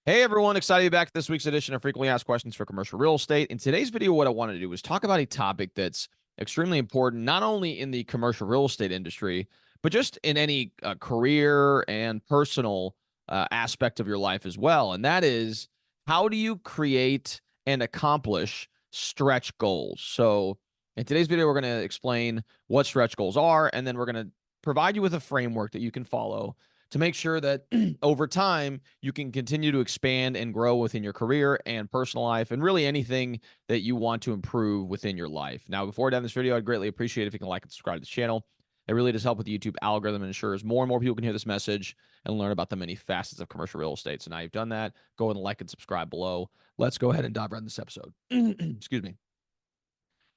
Hey everyone, excited to be back at this week's edition of Frequently Asked Questions for Commercial Real Estate. In today's video, what I wanted to do was talk about a topic that's extremely important, not only in the commercial real estate industry, but just in any career and personal aspect of your life as well. And that is, how do you create and accomplish stretch goals? So in today's video, we're going to explain what stretch goals are, and then we're going to provide you with a framework that you can follow to make sure that over time you can continue to expand and grow within your career and personal life and really anything that you want to improve within your life. Now, before we're done this video, I'd greatly appreciate it if you can like and subscribe to the channel. It really does help with the YouTube algorithm and ensures more and more people can hear this message and learn about the many facets of commercial real estate. So now you've done that, go and like and subscribe below. Let's go ahead and dive right in this episode. Excuse me.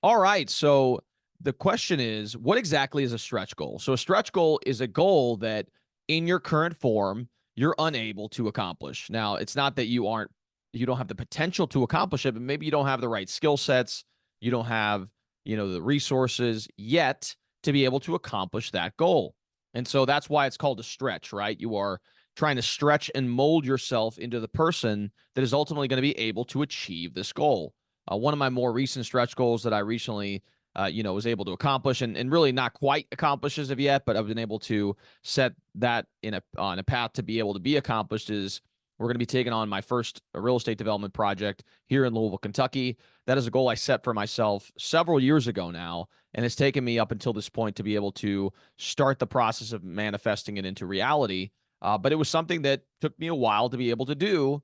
All right. So the question is, what exactly is a stretch goal? So a stretch goal is a goal that in your current form, you're unable to accomplish. Now, it's not that you don't have the potential to accomplish it, but maybe you don't have the right skill sets. You don't have, the resources yet to be able to accomplish that goal. And so that's why it's called a stretch, right? You are trying to stretch and mold yourself into the person that is ultimately going to be able to achieve this goal. One of my more recent stretch goals that I recently was able to accomplish and really not quite accomplish as of yet, but I've been able to set that on a path to be able to be accomplished is we're going to be taking on my first real estate development project here in Louisville, Kentucky. That is a goal I set for myself several years ago now, and it's taken me up until this point to be able to start the process of manifesting it into reality. But it was something that took me a while to be able to do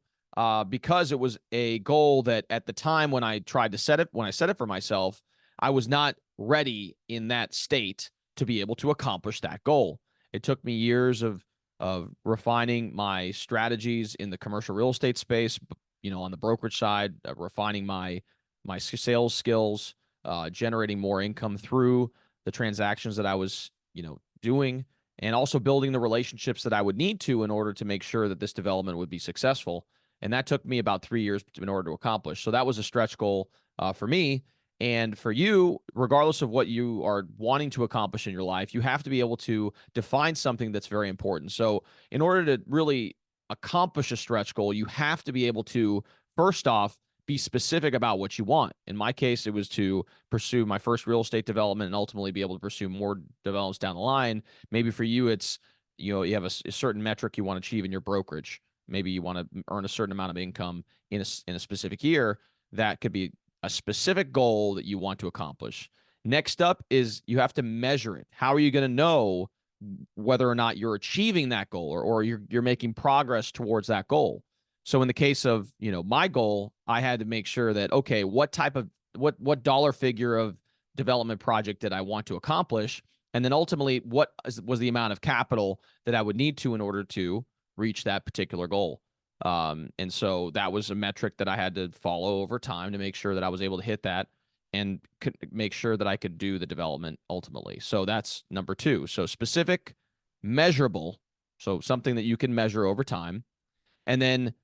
because it was a goal that at the time when I set it for myself, I was not ready in that state to be able to accomplish that goal. It took me years of refining my strategies in the commercial real estate space, on the brokerage side, refining my sales skills, generating more income through the transactions that I was, doing, and also building the relationships that I would need to in order to make sure that this development would be successful. And that took me about 3 years in order to accomplish. So that was a stretch goal for me. And for you, regardless of what you are wanting to accomplish in your life, you have to be able to define something that's very important. So in order to really accomplish a stretch goal, you have to be able to, first off, be specific about what you want. In my case, it was to pursue my first real estate development and ultimately be able to pursue more developments down the line. Maybe for you, it's, you have a certain metric you want to achieve in your brokerage. Maybe you want to earn a certain amount of income in a specific year. That could be a specific goal that you want to accomplish. Next up is you have to measure it. How are you going to know whether or not you're achieving that goal or you're making progress towards that goal? So in the case of, my goal, I had to make sure that, okay, what dollar figure of development project did I want to accomplish? And then ultimately, what was the amount of capital that I would need to in order to reach that particular goal? And so that was a metric that I had to follow over time to make sure that I was able to hit that and make sure that I could do the development ultimately. So that's number 2. So specific, measurable, so something that you can measure over time. And then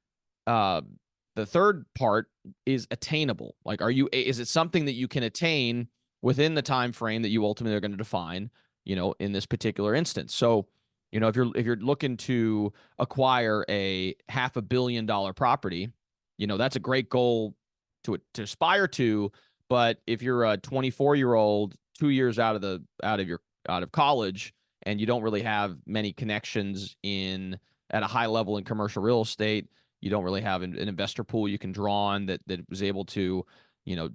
the third part is attainable. Like, is it something that you can attain within the time frame that you ultimately are going to define, in this particular instance? So if you're looking to acquire a $500 million property, that's a great goal to aspire to. But if you're a 24-year-old, 2 years out of college, and you don't really have many connections at a high level in commercial real estate, you don't really have an investor pool you can draw on that was able to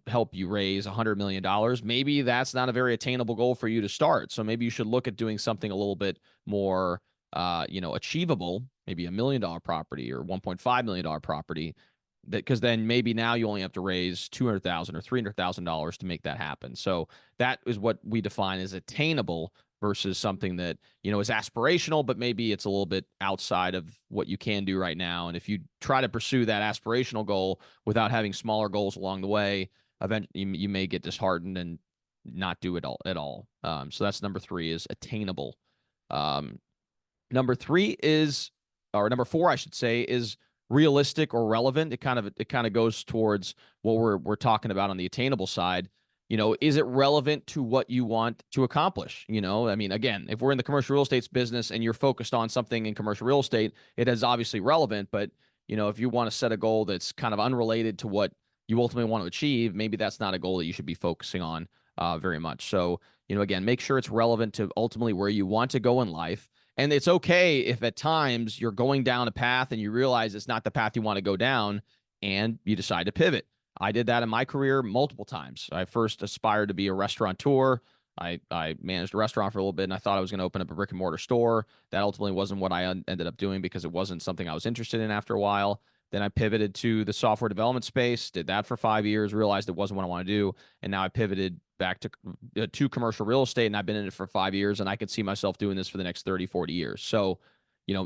help you raise $100 million. Maybe that's not a very attainable goal for you to start. So maybe you should look at doing something a little bit more, achievable, maybe $1 million property or $1.5 million property, because then maybe now you only have to raise $200,000 or $300,000 to make that happen. So that is what we define as attainable versus something that, is aspirational, but maybe it's a little bit outside of what you can do right now. And if you try to pursue that aspirational goal without having smaller goals along the way, eventually you may get disheartened and not do it at all. So that's number 3 is attainable. Number 4, I should say, is realistic or relevant. It kind of goes towards what we're talking about on the attainable side. Is it relevant to what you want to accomplish? I mean, again, if we're in the commercial real estate business and you're focused on something in commercial real estate, it is obviously relevant, but if you want to set a goal that's kind of unrelated to what you ultimately want to achieve, maybe that's not a goal that you should be focusing on very much. So, again, make sure it's relevant to ultimately where you want to go in life. And it's okay if at times you're going down a path and you realize it's not the path you want to go down and you decide to pivot. I did that in my career multiple times. I first aspired to be a restaurateur. I managed a restaurant for a little bit, and I thought I was going to open up a brick and mortar store. That ultimately wasn't what I ended up doing because it wasn't something I was interested in after a while. Then I pivoted to the software development space, did that for 5 years, realized it wasn't what I want to do, and now I pivoted back to commercial real estate, and I've been in it for 5 years, and I could see myself doing this for the next 30, 40 years. So,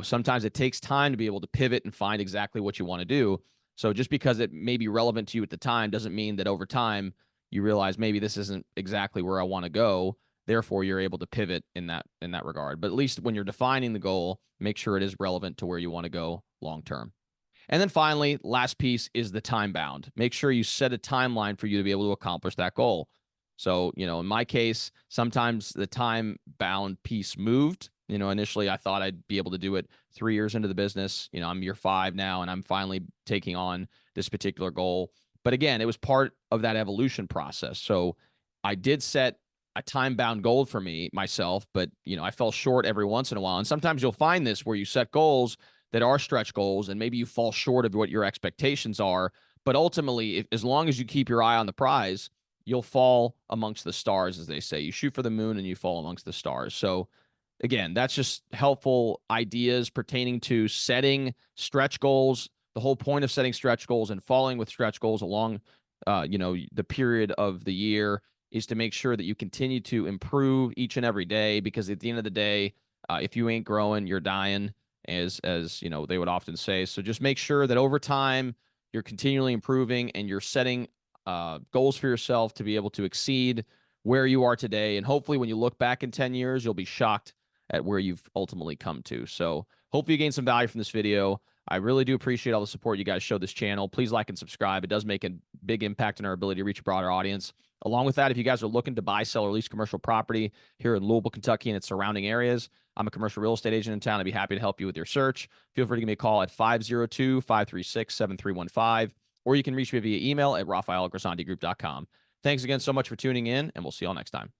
sometimes it takes time to be able to pivot and find exactly what you want to do. So just because it may be relevant to you at the time doesn't mean that over time you realize maybe this isn't exactly where I want to go. Therefore, you're able to pivot in that regard. But at least when you're defining the goal, make sure it is relevant to where you want to go long term. And then finally, last piece is the time bound. Make sure you set a timeline for you to be able to accomplish that goal. So, in my case, sometimes the time bound piece moved. Initially I thought I'd be able to do it 3 years into the business. I'm year 5 now, and I'm finally taking on this particular goal. But again, it was part of that evolution process. So I did set a time bound goal for myself, but I fell short every once in a while. And sometimes you'll find this where you set goals that are stretch goals, and maybe you fall short of what your expectations are. But ultimately, as long as you keep your eye on the prize, you'll fall amongst the stars, as they say. You shoot for the moon and you fall amongst the stars. So again, that's just helpful ideas pertaining to setting stretch goals. The whole point of setting stretch goals and following with stretch goals along, the period of the year is to make sure that you continue to improve each and every day. Because at the end of the day, if you ain't growing, you're dying, as they would often say. So just make sure that over time you're continually improving and you're setting goals for yourself to be able to exceed where you are today. And hopefully when you look back in 10 years, you'll be shocked at where you've ultimately come to. So hopefully you gained some value from this video. I really do appreciate all the support you guys show this channel. Please like and subscribe. It does make a big impact on our ability to reach a broader audience. Along with that, if you guys are looking to buy, sell, or lease commercial property here in Louisville, Kentucky, and its surrounding areas, I'm a commercial real estate agent in town. I'd be happy to help you with your search. Feel free to give me a call at 502-536-7315, or you can reach me via email at raphael@grisantigroup.com. Thanks again so much for tuning in, and we'll see y'all next time.